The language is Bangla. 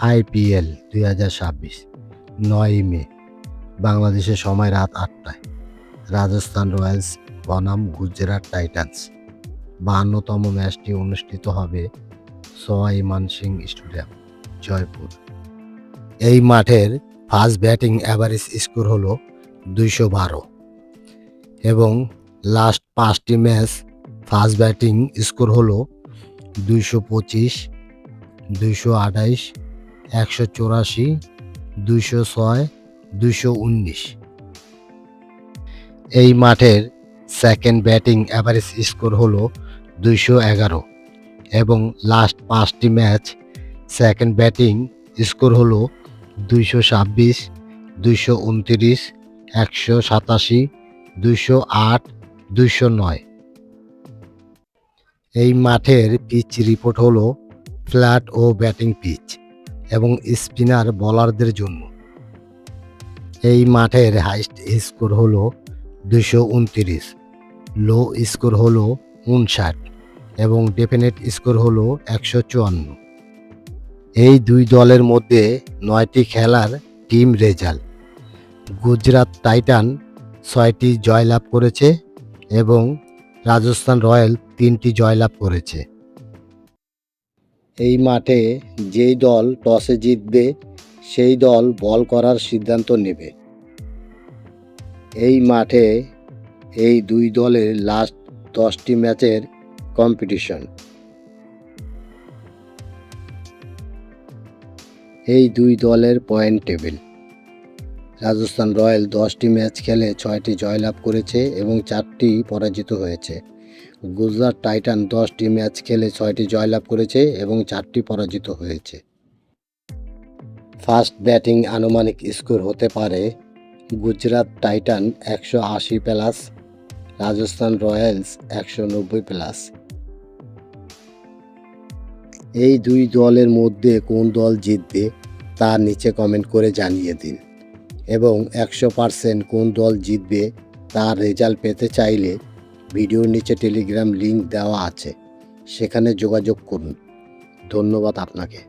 IPL 2026 9 মে বাংলাদেশের সময় রাত 8টায় রাজস্থান রয়্যালস বনাম গুজরাট টাইটান্স। 52তম ম্যাচটি অনুষ্ঠিত হবে সওয়াই মানসিং স্টেডিয়াম, জয়পুর। এই মাঠের ফার্স্ট ব্যাটিং অ্যাভারেজ স্কোর হল 212 এবং লাস্ট 5টি ম্যাচ ফার্স্ট ব্যাটিং স্কোর হল 225, 228, 184, 206, 219। এই মাঠের সেকেন্ড ব্যাটিং অ্যাভারেজ স্কোর হল 211 এবং লাস্ট 5টি ম্যাচ সেকেন্ড ব্যাটিং স্কোর হল 226, 229, 187, 208, 209। এই মাঠের পিচ রিপোর্ট হল ফ্ল্যাট ও ব্যাটিং পিচ এবং স্পিনার বোলারদের জন্য। এই মাঠের হাইস্ট স্কোর হল 229, লো স্কোর হল 59 এবং ডেফিনেট স্কোর হল 154। এই দুই দলের মধ্যে 9টি খেলার টিম রেজাল্ট: গুজরাট টাইটান 6টি জয়লাভ করেছে এবং রাজস্থান রয়্যাল 3টি জয়লাভ করেছে। এই মাঠে যেই দল টসে জিতবে সেই দল বল করার সিদ্ধান্ত নেবে। এই মাঠে এই দুই দলের লাস্ট 10টি ম্যাচের কম্পিটিশন। এই দুই দলের পয়েন্ট টেবিল: রাজস্থান রয়্যাল 10টি ম্যাচ খেলে 6টি জয়লাভ করেছে এবং 4টি পরাজিত হয়েছে। গুজরাট টাইটান 10টি ম্যাচ খেলে 6টি জয়লাভ করেছে এবং 4টি পরাজিত হয়েছে। ফার্স্ট ব্যাটিং আনুমানিক স্কোর হতে পারে Gujarat Titan 180 plus, Rajasthan Royals 190 plus. এই দুই দলের মধ্যে কোন দল জিতবে তা নিচে কমেন্ট করে জানিয়ে দিন এবং 100% কোন দল জিতবে তার রেজাল্ট পেতে চাইলে ভিডিওর নিচে টেলিগ্রাম লিংক দেওয়া আছে, সেখানে যোগাযোগ করুন। ধন্যবাদ আপনাকে।